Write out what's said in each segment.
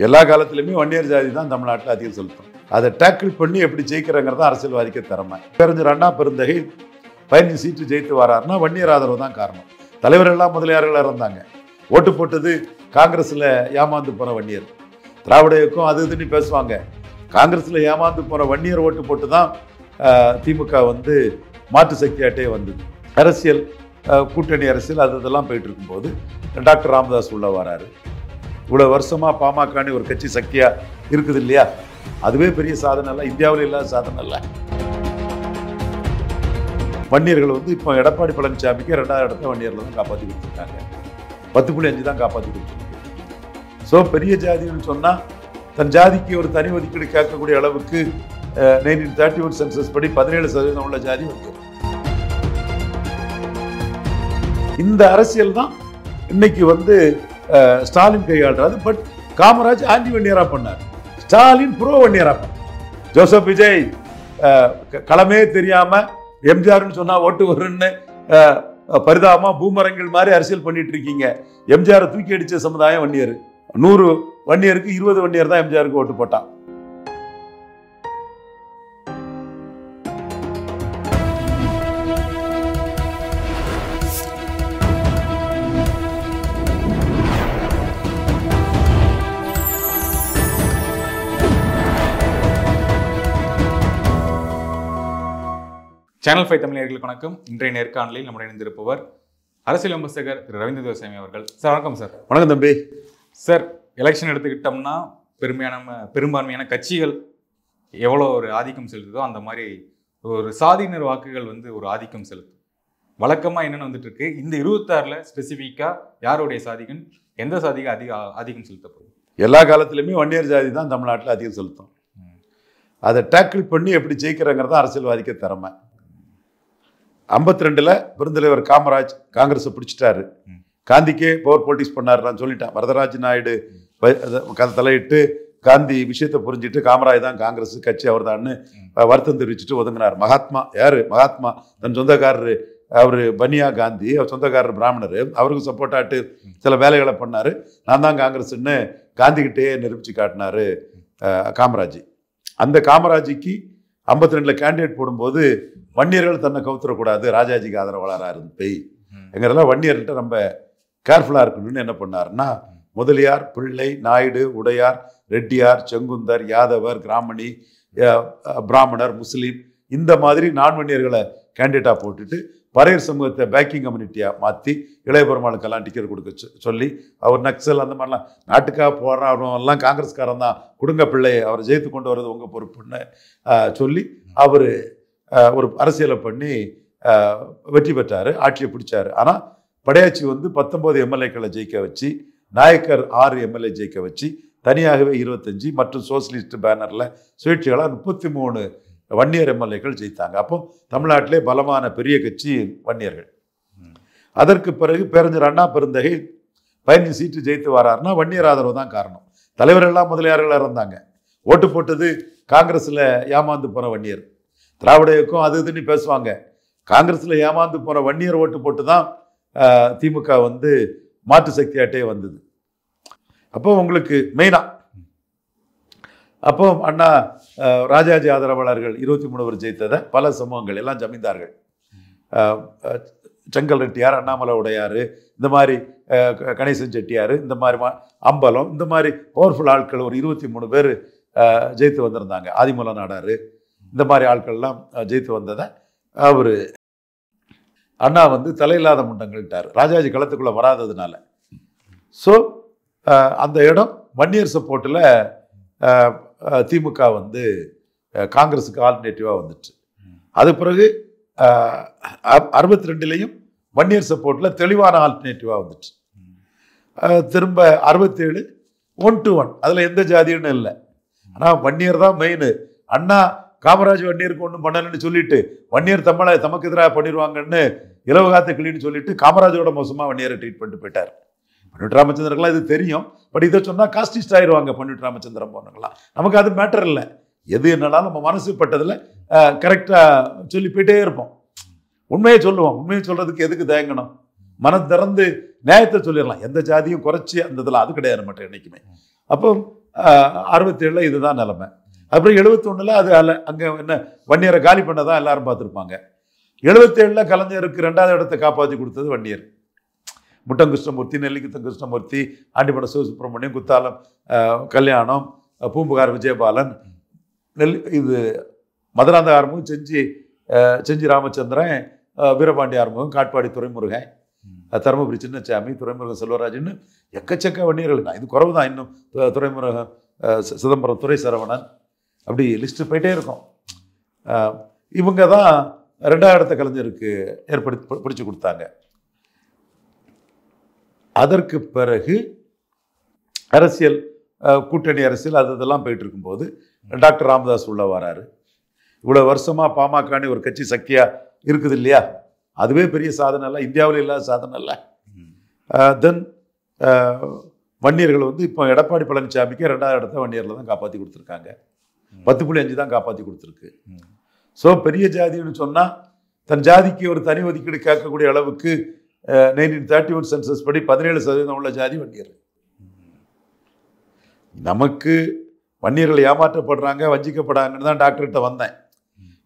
எல்லா காலத்திலுமே வன்னியர் ஜாதி தான் தமிழ்நாட்டில் அதிகம் செலுத்தும். அதை டேக்கிள் பண்ணி எப்படி ஜெயிக்கிறங்கிறத அரசியல்வாதிக்க திறமை. பேரறிஞர் அண்ணா பெருந்தகை 15 சீட்டு ஜெயித்து வராருன்னா வன்னியர் ஆதரவு தான் காரணம். தலைவர் எல்லாம் முதலியார்களாக இருந்தாங்க. ஓட்டு போட்டது காங்கிரஸில் ஏமாந்து போன வன்னியர். திராவிட இயக்கம் அது இதுன்னு பேசுவாங்க. காங்கிரஸில் ஏமாந்து போன வன்னியர் ஓட்டு போட்டு தான் திமுக வந்து மாற்று சக்தியாட்டே வந்தது. அரசியல் கூட்டணி அரசியல் அது இதெல்லாம் போயிட்டு இருக்கும்போது டாக்டர் ராமதாஸ் உள்ள வராரு. இவ்வளோ வருஷமா பாமகன்னு ஒரு கட்சி சக்தியா இருக்குது இல்லையா, அதுவே பெரிய சாதனை இல்லை, இந்தியாவில் இல்லாத சாதனை இல்லை. வன்னியர்கள் வந்து இப்போ எடப்பாடி பழனிசாமிக்கு 2வது இடத்த வன்னியர்ல தான் காப்பாற்றி கொடுத்துருக்காங்க. 10.5 தான் காப்பாற்றி கொடுத்துருக்காங்க. ஸோ பெரிய ஜாதின்னு சொன்னால் தன் ஜாதிக்கு ஒரு தனி ஒதுக்கீடு கேட்கக்கூடிய அளவுக்கு 1931 சென்சஸ் படி 17% உள்ள ஜாதி வந்து இந்த அரசியல் தான் இன்னைக்கு வந்து ஸ்டாலின் கையாளுறாரு. பட் காமராஜ் ஆன்டி வன்னியரா பண்ணார், ஸ்டாலின் ப்ரோ வன்னியரா பண்ணார். ஜோசப் விஜய் களமே தெரியாம எம்ஜிஆர்னு சொன்னா ஓட்டு வருன்னு பரிதாபமா பூமரங்கள் மாதிரி அரசியல் பண்ணிட்டு இருக்கீங்க. எம்ஜிஆரை தூக்கி அடிச்ச சமுதாயம் வன்னியர். 100 வன்னியருக்கு 20 வன்னியர் தான் எம்ஜிஆருக்கு ஓட்டு போட்டான். சேனல் 5 தமிழர்களுக்கு வணக்கம். இன்றைய நேர்காணலில் நம்முடைய இணைந்திருப்பவர் அரசியல் விமர்சகர் திரு ரவீந்திர துரைசாமி அவர்கள். சார் வணக்கம். சார் வணக்கம் தம்பி. சார், எலெக்ஷன் எடுத்துக்கிட்டோம்னா பெரும்பான்மையான கட்சிகள் எவ்வளோ ஒரு ஆதிக்கம் செலுத்துதோ அந்த மாதிரி ஒரு சாதியினர் வாக்குகள் வந்து ஒரு ஆதிக்கம் செலுத்தும். வழக்கமாக என்னென்னு வந்துட்டு இருக்கு, இந்த 26ல் ஸ்பெசிஃபிக்காக யாருடைய சாதிகள் எந்த சாதிக்கு ஆதிக்கம் செலுத்தப்படும்? எல்லா காலத்திலுமே வன்னியர் ஜாதி தான் தமிழ்நாட்டில் அதிகம் செலுத்தும். அதை டேக்கிள் பண்ணி எப்படி ஜெயிக்கிறங்கிறத அரசியல்வாதிக்க திறமை. 52ல் பெருந்தலைவர் காமராஜ் காங்கிரஸை பிடிச்சிட்டாரு. காந்திக்கே பவர் பொலிட்டிக்ஸ் பண்ணாரு. நான் சொல்லிட்டேன், வரதராஜ நாயுடு தலையிட்டு காந்தி விஷயத்தை புரிஞ்சுட்டு காமராஜ் தான் காங்கிரஸ் கட்சி அவர் தான்னு வருத்தம் தெரிவிச்சுட்டு ஒதுங்கினார். மகாத்மா யாரு? மகாத்மா தன் சொந்தக்காரரு அவர் பனியா காந்தி, அவர் சொந்தக்காரர் பிராமணர், அவருக்கு சப்போர்ட் ஆட்டு சில வேலைகளை பண்ணாரு. நான் தான் காங்கிரஸ்ன்னு காந்திகிட்டே நிரூபிச்சு காட்டினாரு காமராஜ். அந்த காமராஜுக்கு 52ல் கேண்டிடேட் போடும்போது வன்னியர்கள் தன்னை கவுத்துறக்கூடாது, ராஜாஜிக்கு ஆதரவாளராக இருந்து போய் எங்கிறதெல்லாம் வன்னியர்கிட்ட ரொம்ப கேர்ஃபுல்லாக இருக்கணும்னு என்ன பண்ணாருன்னா, முதலியார், பிள்ளை, நாயுடு, உடையார், ரெட்டியார், செங்குந்தர், யாதவர், கிராமணி, பிராமணர், முஸ்லீம் இந்த மாதிரி வன்னியர்களை கேண்டிடேட்டாக போட்டுட்டு பறையர் சமூகத்தை பேக்கிங் கம்யூனிட்டியாக மாற்றி இளைய பெருமாளுக்கெல்லாம் டிக்கெட் கொடுக்க சொல்லி அவர் நக்சல் அந்த மாதிரிலாம் நாட்டுக்காக போடுறவெல்லாம் காங்கிரஸ்காரன் தான், கொடுங்க பிள்ளையை அவரை ஜெயித்து கொண்டு வர்றது உங்கள் பொறுப்புன்னு சொல்லி அவர் ஒரு அரசியலை பண்ணி வெற்றி பெற்றார், ஆட்சியை பிடிச்சார். ஆனால் படையாச்சி வந்து 19 எம்எல்ஏக்களை ஜெயிக்க வச்சு, நாயக்கர் 6 எம்எல்ஏ ஜெயிக்க வச்சு, தனியாகவே 25 மற்றும் சோசியலிஸ்ட் பேனரில் சுயேட்சைகளாக 33 வன்னியர் எம்எல்ஏக்கள் ஜெயித்தாங்க. அப்போ தமிழ்நாட்டிலே பலமான பெரிய கட்சி வன்னியர்கள். அதற்கு பிறகு பேரறிஞர் அண்ணா பெருந்தகை 15 சீட்டு ஜெயித்து வராருன்னா வன்னியர் ஆதரவு தான் காரணம். தலைவர் எல்லாம் முதலியார்களாக இருந்தாங்க. ஓட்டு போட்டது காங்கிரஸில் ஏமாந்து போன வன்னியர். திராவிட இயக்கம் அது இதுன்னு பேசுவாங்க. காங்கிரஸில் ஏமாந்து போன வன்னியர் ஓட்டு போட்டு தான் திமுக வந்து மாற்று சக்தியாட்டே வந்தது. அப்போ உங்களுக்கு மெயினா அப்போ அண்ணா ராஜாஜி ஆதரவாளர்கள் 23 பேர் ஜெயித்ததை பல சமூகங்கள் எல்லாம் ஜமீன்தார்கள், செங்கல் ரெட்டியார், அண்ணாமலை உடையார், இந்த மாதிரி கணேசன் செட்டியார், இந்த மாதிரி அம்பலம், இந்த மாதிரி பவர்ஃபுல் ஆட்கள் ஒரு 23 பேர் ஜெயித்து வந்திருந்தாங்க. ஆதிமூல நாடார், இந்த மாதிரி ஆட்கள்லாம் ஜெயித்து வந்ததை அவர் அண்ணா வந்து தலையில்லாத முண்டங்கள்ட்டார், ராஜாஜி களத்துக்குள்ளே வராததுனால. ஸோ அந்த இடம் வன்னியர் சப்போர்ட்டில் திமுக வந்து காங்கிரஸுக்கு ஆல்டர்னேட்டிவாக வந்துச்சு. அது பிறகு 62லையும் வன்னியர் சப்போர்ட்டில் தெளிவான ஆல்டர்னேட்டிவாக வந்துச்சு. திரும்ப 67 1-1 அதில் எந்த ஜாதியும் இல்லை. ஆனால் வன்னியர் தான் மெயின். அண்ணா காமராஜ் வன்னியருக்கு ஒன்றும் பண்ணலன்னு சொல்லிட்டு வன்னியர் தமக்கு எதிராக பண்ணிடுவாங்கன்னு இலவகாத்த கிளின்னு சொல்லிட்டு காமராஜோட மோசமாக வன்னியரை ட்ரீட் பண்ணிட்டு போயிட்டார். பன்னிட்டு ராமச்சந்திரன்லாம் இது தெரியும். பட் இதை சொன்னால் காஸ்டிஸ்ட் ஆயிடுவாங்க பன்னிட்டு ராமச்சந்திரன் போனவங்களாம். நமக்கு அது மேட்டர் இல்லை. எது என்னன்னாலும் நம்ம மனசு பட்டதில் கரெக்டாக சொல்லி போயிட்டே இருப்போம். உண்மையை சொல்லுவோம். உண்மையை சொல்கிறதுக்கு எதுக்கு தயங்கணும்? மனம் திறந்து நியாயத்தை சொல்லிடலாம். எந்த ஜாதியும் குறைச்சி அந்த இதெல்லாம் அது கிடையாது மட்டும் என்றைக்குமே. அப்போ 67 இதுதான் நிலைமை. அப்புறம் 71 அது அங்கே என்ன வன்னியரை காலி பண்ணதான் எல்லாரும் பார்த்துருப்பாங்க. 77 கலைஞருக்கு 2வது இடத்தை காப்பாற்றி கொடுத்தது வன்னியர். முட்டம் கிருஷ்ணமூர்த்தி, நெல்லிக்குத்தம் கிருஷ்ணமூர்த்தி, ஆண்டிமடம் சிவசுப்ரமணியம், குத்தாலம் கல்யாணம், பூம்புகார் விஜயபாலன், இது மதுராந்த ஆறுமுகம், செஞ்சி ராமச்சந்திரன், வீரபாண்டி ஆறுமுகம், காட்பாடி துரைமுருகன், தருமபுரி சின்னசாமி, துரைமுருகன் செல்வராஜன்னு எக்கச்சக்க வன்னியர்கள் தான். இது குறவு தான். இன்னும் துரைமுருகன், சிதம்பரம் துரை சரவணன், அப்படி லிஸ்ட்டு போயிட்டே இருக்கும். இவங்க தான் 2வது இடத்த கலைஞருக்கு பிடிச்சு கொடுத்தாங்க. அதற்கு பிறகு அரசியல் கூட்டணி அரசியல் அதெல்லாம் போயிட்டு இருக்கும்போது டாக்டர் ராமதாஸ் உள்ள வராரு. இவ்வளோ வருஷமாக பாமகன்னு ஒரு கட்சி சக்தியாக இருக்குது இல்லையா, அதுவே பெரிய சாதனை இல்லை, இந்தியாவில் இல்லாத சாதனை இல்லை. தென் வன்னியர்கள் வந்து இப்போ எடப்பாடி பழனிசாமிக்கு 2வது இடத்த வன்னியரில் தான் காப்பாற்றி கொடுத்துருக்காங்க. 10.5 தான் காப்பாற்றி கொடுத்துருக்கு. ஸோ பெரிய ஜாதின்னு சொன்னால் தன் ஜாதிக்கு ஒரு தனி ஒதுக்கீடு கேட்கக்கூடிய அளவுக்கு 1931 சென்சஸ் படி 17% உள்ள ஜாதி வன்னியர். நமக்கு வன்னியர்கள் ஏமாற்றப்படுறாங்க, வஞ்சிக்கப்படுறாங்கன்னு தான் டாக்டர்கிட்ட வந்தேன்.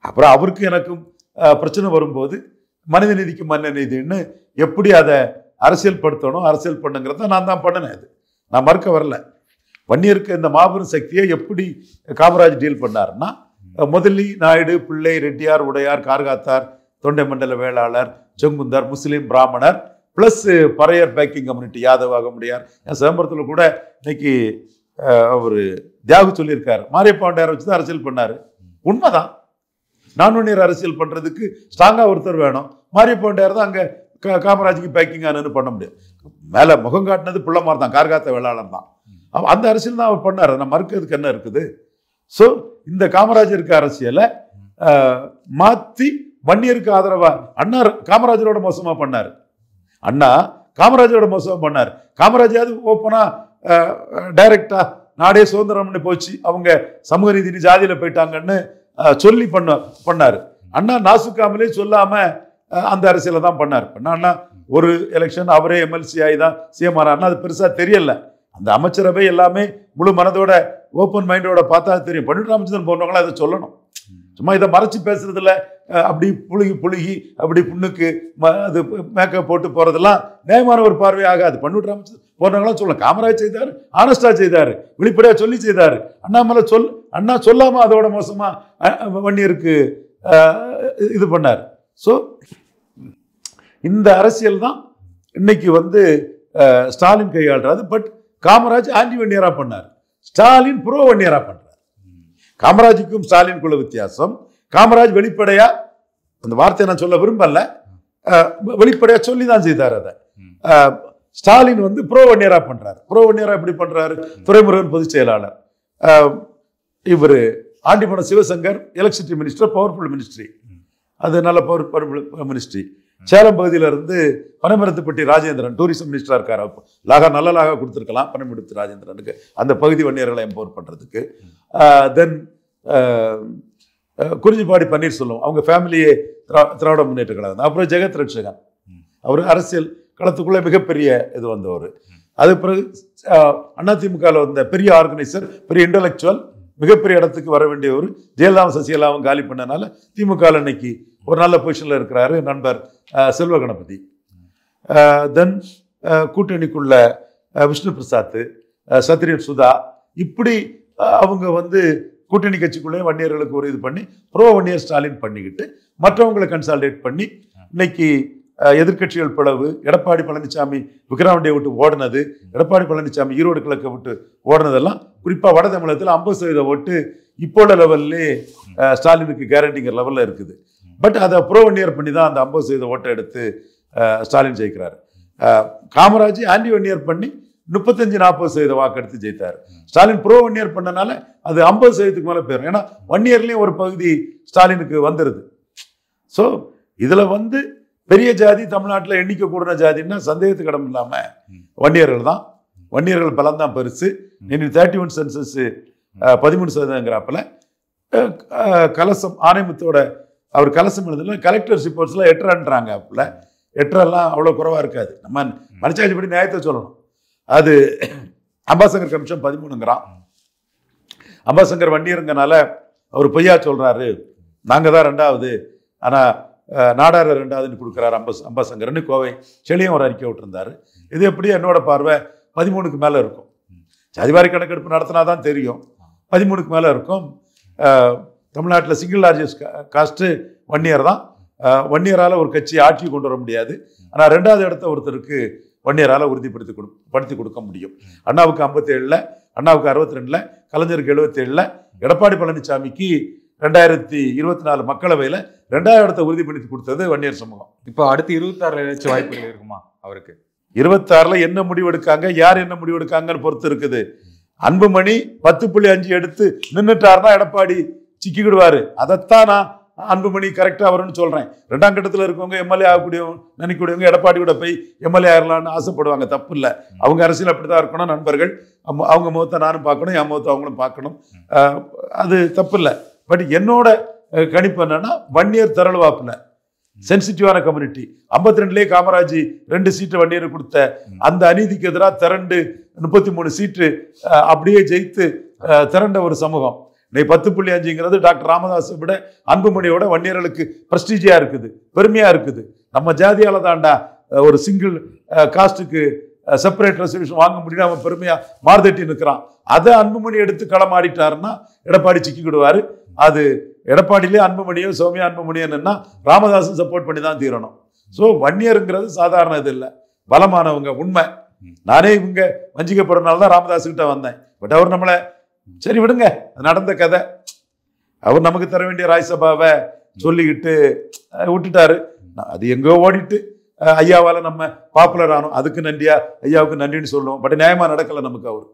அப்புறம் அவருக்கு எனக்கும் பிரச்சனை வரும்போது மனித நீதிக்கு மனித நீதின்னு எப்படி அதை அரசியல் படுத்தணும், அரசியல் பண்ணுங்கிறத நான் தான் பண்ணினேன். அது நான் மறுக்க வரல. வன்னியருக்கு இந்த மாபெரும் சக்தியை எப்படி காமராஜ் டீல் பண்ணாருன்னா, முதலி, நாயுடு, பிள்ளை, ரெட்டியார், உடையார், கார்காத்தார், தொண்டை மண்டல வேளாளர், செங்குந்தார், முஸ்லீம், பிராமணர், plus Paraiyar packing community, Yadav ஆக முடியார். என் சிதம்பரத்தில் கூட இன்னைக்கு அவர் தியாகு சொல்லியிருக்காரு, மாரியப்பாண்டியாரை வச்சு தான் அரசியல் பண்ணார். உண்மைதான். நான்வன்னியர் அரசியல் பண்ணுறதுக்கு ஸ்ட்ராங்காக ஒருத்தர் வேணும். மாரியப்பாண்டியார் தான் அங்கே காமராஜுக்கு பேக்கிங் ஆனு பண்ண முடியும். மேலே முகம் காட்டினது பிள்ளைமார் தான், கார்காத்த வேளாளர் தான். அந்த அரசியல் தான் அவர் பண்ணார். நம்ம மறுக்கிறதுக்கு என்ன இருக்குது? ஸோ இந்த காமராஜருக்கு அரசியலை மாற்றி வன்னியருக்கு ஆதரவா அண்ணா காமராஜரோட மோசமாக பண்ணார். அண்ணா காமராஜரோட மோசமாக பண்ணார். காமராஜாவது ஓப்பனா டைரக்டா நாடே சுதந்திரம்னு போச்சு, அவங்க சமூக நீதி ஜாதியில போயிட்டாங்கன்னு சொல்லி பண்ணாரு. அண்ணா நாசுக்காமலே சொல்லாம அந்த அரசியலை தான் பண்ணார். அண்ணா ஒரு எலெக்ஷன் அவரே எம்எல்சி ஆகி தான் சிஎம் ஆனார்னா அது பெருசா தெரியல. அந்த அமைச்சரவை எல்லாமே முழு மனதோட ஓப்பன் மைண்டோட பார்த்தா தெரியும். பண்டிட் ராமச்சந்திரன் போன்றவங்களாம் அதை சொல்லணும். சும்மா இதை மறைச்சு பேசுறதுல அப்படி புழுகி அப்படி புண்ணுக்கு அது மேக்கப் போட்டு போறதெல்லாம் நியாயமான ஒரு பார்வை ஆகாது. பண்டிட் ராமச்சந்திரன் போன்றவங்களாம் சொல்லலாம். காமராஜ் செய்தார், ஆனஸ்டா செய்தார், வெளிப்படையா சொல்லி செய்தார். அண்ணாமலை அண்ணா சொல்லாம அதோட மோசமா வன்னியருக்கு இது பண்ணார். ஸோ இந்த அரசியல் தான் இன்னைக்கு வந்து ஸ்டாலின் கையாளுறாரு. பட் காமராஜ் ஆன்டி வன்னியரா பண்ணார், ஸ்டாலின் ப்ரோ வன்னியரா பண்றார். காமராஜுக்கும் ஸ்டாலினுக்குள்ள வித்தியாசம். காமராஜ் வெளிப்படையா, அந்த வார்த்தையை நான் சொல்ல விரும்பல, வெளிப்படையா சொல்லி தான் செய்தார். அதை ஸ்டாலின் வந்து ப்ரோ வன்னியரா பண்றாரு. ப்ரோ வன்னியரா எப்படி பண்றாரு? துரைமுருகன் பொதுச் செயலாளர், இவர் Andimadam Sivasankar electricity minister, powerful ministry, அது நல்ல பவர்ஃபுல் மினிஸ்ட்ரி. சேலம் பகுதியில இருந்து பனைமரத்துப்பட்டி ராஜேந்திரன் டூரிசம் மினிஸ்டரா இருக்காரு. நல்ல லாகா கொடுத்துருக்கலாம் பனைமரத்து ராஜேந்திரனுக்கு அந்த பகுதி வன்னியர்களை எம்பவர் பண்றதுக்கு. தென் குறிஞ்சிப்பாடி பன்னீர்செல்வம், அவங்க ஃபேமிலியே திராவிட முன்னேற்ற கழகம். அப்புறம் ஜெகத் ரட்சகன், அவர் அரசியல் களத்துக்குள்ள மிகப்பெரிய இது வந்தவர். அது பிறகு அதிமுகவில் வந்த பெரிய ஆர்கனைசர், பெரிய இன்டலெக்சுவல், மிகப்பெரிய இடத்துக்கு வர வேண்டியவர். ஜெயலலிதாவும் சசிகலாவும் காலி பண்ணனால திமுக இன்னைக்கு ஒரு நல்ல பொசிஷன்ல இருக்கிறாரு நண்பர் செல்வ கணபதி. தென் கூட்டணிக்குள்ள விஷ்ணு பிரசாத், சத்ரியன் சுதா, இப்படி அவங்க வந்து கூட்டணி கட்சிக்குள்ளே வன்னியர்களுக்கு ஒரு இது பண்ணி ப்ரோ வன்னியர் ஸ்டாலின் பண்ணிக்கிட்டு மற்றவங்களை கன்சால்டேட் பண்ணி இன்னைக்கு எதிர்கட்சிகள் பிளவு, எடப்பாடி பழனிசாமி விக்கிரவாண்டியை விட்டு ஓடினது, எடப்பாடி பழனிசாமி ஈரோடு கிழக்கை விட்டு ஓடினதெல்லாம் குறிப்பாக வட தமிழகத்தில் 50% ஓட்டு இப்போ உள்ள லெவல்லே ஸ்டாலினுக்கு கேரண்டிங்கிற லெவலில் இருக்குது. பட் அதை ப்ரோ வன்னியர் பண்ணி தான் அந்த 50% ஓட்டை எடுத்து ஸ்டாலின் ஜெயிக்கிறார். காமராஜ் ஆன்டி வன்னியர் பண்ணி 35-40% வாக்கெடுத்து ஜெயித்தார். ஸ்டாலின் ப்ரோ வன்னியர் பண்ணனால அது 50%க்கு மேலே போயிடும். ஏன்னா வன்னியர்லேயும் ஒரு பகுதி ஸ்டாலினுக்கு வந்துடுது. ஸோ இதில் வந்து பெரிய ஜாதி தமிழ்நாட்டில் எண்ணிக்கை கூடின ஜாதின்னா சந்தேகத்துக்கு இடம் இல்லாமல் வன்னியர்கள் தான். வன்னியர்கள் பலம் தான் பெருசு. 31 சென்சஸ் 13%ங்கிறாப்புல கலசம் ஆணையத்தோட அவர் கலசம் எழுதுல கலெக்டர்ஸ் ரிப்போர்ட்ஸ்லாம் 8ன்றாங்க. அப்பல 8 அவ்வளோ குறைவாக இருக்காது. நம்ம மனசாட்சிப்படி நியாயத்தை சொல்லணும். அது அம்பாசங்கர் கமிஷன் 13ங்கிறான். அம்பாசங்கர் வன்னியருங்கனால அவர் பொய்யா சொல்றாரு, நாங்க தான் 2வது, ஆனா நாடார 2வதுன்னு கொடுக்குறாரு அம்பாசங்கர்னு கோவை செழியும் ஒரு அறிக்கை விட்டுருந்தாரு. இது எப்படி என்னோட பார்வை 13க்கு மேல இருக்கும். ஜாதிவாரி கணக்கெடுப்பு நடத்தினா தான் தெரியும். 13க்கு மேல இருக்கும். தமிழ்நாட்டில் சிங்கிள் லார்ஜஸ்ட் காஸ்ட்டு வன்னியர் தான். வன்னியரால் ஒரு கட்சி ஆட்சி கொண்டு வர முடியாது. ஆனால் 2வது இடத்த ஒருத்தருக்கு வன்னியரால் படுத்தி கொடுக்க முடியும். அண்ணாவுக்கு 57, அண்ணாவுக்கு 62, கலைஞருக்கு 77, எடப்பாடி பழனிசாமிக்கு 2024 மக்களவையில் 2வது இடத்தை உறுதிப்படுத்தி கொடுத்தது வன்னியர் சமூகம். இப்போ அடுத்து 26 ஏதாச்சும் வாய்ப்புகள் இருக்குமா அவருக்கு? 26ல் என்ன முடிவெடுக்காங்க, யார் என்ன முடிவெடுக்காங்கன்னு பொறுத்து இருக்குது. அன்புமணி 10.5 எடுத்து நின்றுட்டாருன்னா எடப்பாடி சிக்கிக்கிடுவாரு. அதைத்தான் நான் அன்புமணி கரெக்டாக வரும்னு சொல்கிறேன். 2ஆம் கட்டத்தில் இருக்கவங்க எம்எல்ஏ ஆகக்கூடியவங்க நினைக்கக்கூடியவங்க எடப்பாடி கூட போய் எம்எல்ஏ ஆகலான்னு ஆசைப்படுவாங்க. தப்பு இல்லை. அவங்க அரசியல் அப்படி தான் இருக்கணும். நண்பர்கள் அவங்க முகத்தை நானும் பார்க்கணும், என் முகத்தை அவங்களும் பார்க்கணும். அது தப்பு இல்லை. பட் என்னோட கணிப்பு என்னன்னா, வன்னியர் திரளுவாப்புல சென்சிட்டிவான கம்யூனிட்டி. 52லேயே காமராஜ் 2 சீட்டு வன்னியர் கொடுத்த அந்த அநீதிக்கு எதிராக திரண்டு 33 சீட்டு அப்படியே ஜெயித்து திரண்ட ஒரு சமூகம். இன்னைக்கு 10.5ங்கிறது டாக்டர் ராமதாஸை விட அன்புமணியோட வன்னியர்களுக்கு பிரஸ்டீஜியா இருக்குது, பெருமையா இருக்குது. நம்ம ஜாதியால தாண்டா ஒரு சிங்கிள் காஸ்ட்டுக்கு செப்பரேட் ரெசல்யூஷன் வாங்க முடியும், அவன் பெருமையா மார்தட்டி நிற்கிறான். அதை அன்புமணி எடுத்து களமாடிட்டாருன்னா எடப்பாடி சிக்கிக்கிடுவாரு. அது எடப்பாடியிலே அன்புமணியோ சௌமியா அன்புமணியோ என்னன்னா ராமதாஸும் சப்போர்ட் பண்ணி தான் தீரணும். ஸோ வன்னியருங்கிறது சாதாரண இது இல்லை, பலமானவங்க. உண்மை, நானே இவங்க வஞ்சிக்கப்படுறதுனால தான் ராமதாஸ் கிட்ட வந்தேன். பட் அவர் நம்மளை சரி விடுங்க, நடந்த கதை. அவர் நமக்கு தர வேண்டிய ராஜ்யசபாவை சொல்லிக்கிட்டு விட்டுட்டாரு. அது எங்கோ ஓடிட்டு ஐயாவால் நம்ம பாப்புலர் ஆனோம். அதுக்கு நன்றியா, ஐயாவுக்கு நன்றின்னு சொல்லுவோம். பட் நியாயமா நடக்கலை நமக்கு. அவர்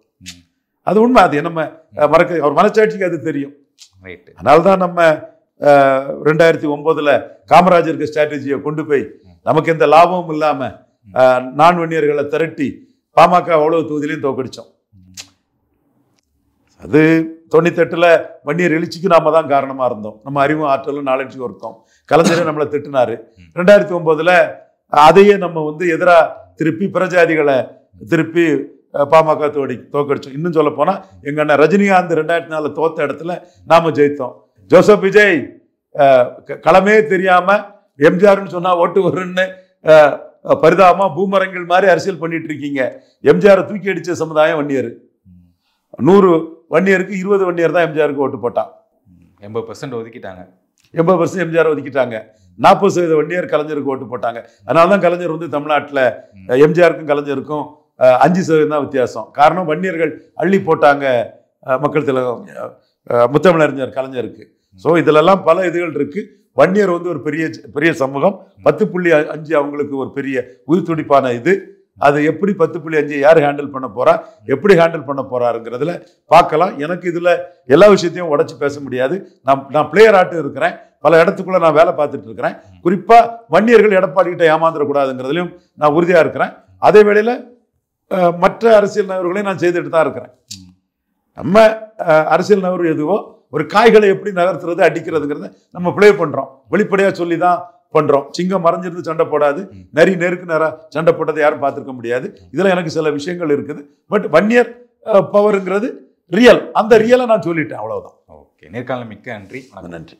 அது உண்மை. அது நம்ம மறக்க, அவர் மனச்சாட்சிக்கு அது தெரியும். அதனால்தான் நம்ம 2009 காமராஜருக்கு ஸ்ட்ராட்டஜியை கொண்டு போய் நமக்கு எந்த லாபமும் இல்லாம நான் வன்னியர்களை திரட்டி பாமக அவ்வளவு தொகுதியிலையும் தோக்கடிச்சோம். அது 98 வன்னியர் எழுச்சிக்கு நாம தான் காரணமா இருந்தோம். நம்ம அறிவும் ஆற்றலும் நாலேஜும் இருக்கோம். கலைஞரே நம்மளை திட்டினாரு. 2009 அதையே நம்ம எதிராக திருப்பி பிரஜாதிகளை திருப்பி பாமக தோக்கடிச்சோம். இன்னும் சொல்ல போனா எங்க அண்ணன் ரஜினிகாந்த் 2004 தோத்த இடத்துல நாம ஜெயித்தோம். ஜோசப் விஜய் களமே தெரியாம எம்ஜிஆர்னு சொன்னா ஓட்டு வரும்னு பரிதாபமா பூமரங்கள் மாதிரி அரசியல் பண்ணிட்டு இருக்கீங்க. எம்ஜிஆரை தூக்கி அடிச்ச சமுதாயம் வன்னியர். 100 வன்னியருக்கு 20 வன்னியர் தான் எம்ஜிஆருக்கு ஓட்டு போட்டான். 80% ஒதுக்கிட்டாங்க. 80% எம்ஜிஆர் ஒதுக்கிட்டாங்க. 40% வன்னியர் கலைஞருக்கு ஓட்டு போட்டாங்க. அதனாலதான் கலைஞர் தமிழ்நாட்டில் எம்ஜிஆருக்கும் கலைஞருக்கும் 5% தான் வித்தியாசம். காரணம், வன்னியர்கள் அள்ளி போட்டாங்க மக்கள் திலகம் முத்தமிழறிஞர் கலைஞருக்கு. ஸோ இதிலெல்லாம் பல இதுகள் இருக்கு. வன்னியர் ஒரு பெரிய சமூகம். 10.5 அவங்களுக்கு ஒரு பெரிய உயிர் துடிப்பான இது. அது எப்படி 10.5 யார் ஹேண்டில் பண்ண போறா, எப்படி ஹேண்டில் பண்ண போறாருங்கிறதுல பார்க்கலாம். எனக்கு இதுல எல்லா விஷயத்தையும் உடச்சி பேச முடியாது. நான் பிளேயர் ஆட்டு இருக்கிறேன். பல இடத்துக்குள்ள நான் வேலை பார்த்துட்டு இருக்கிறேன். குறிப்பா வன்னியர்கள் எடப்பாடி கிட்ட ஏமாந்துடக்கூடாதுங்கிறதுலையும் நான் உறுதியா இருக்கிறேன். அதே வேளையில மற்ற அரசியல் நகர்களையும் நான் செய்துட்டு தான் இருக்கிறேன். நம்ம அரசியல் நகர்வு எதுவோ, ஒரு காய்களை எப்படி நகர்த்துறது, அடிக்கிறதுங்கிறத நம்ம பிளே பண்றோம். வெளிப்படையா சொல்லி தான் பண்றோம். சிங்கம் மறைஞ்சிருந்து சண்டை போடாது, நரி நேருக்கு நேரா சண்டை போட்டதை யாரும் பார்த்துருக்க முடியாது. இதுல எனக்கு சில விஷயங்கள் இருக்குது. பட் வன்னியர் பவருங்கிறது ரியல். அந்த ரியலை நான் சொல்லிட்டேன், அவ்வளவுதான். ஓகே, நேர்காணல் மிக்க நன்றி. நன்றி.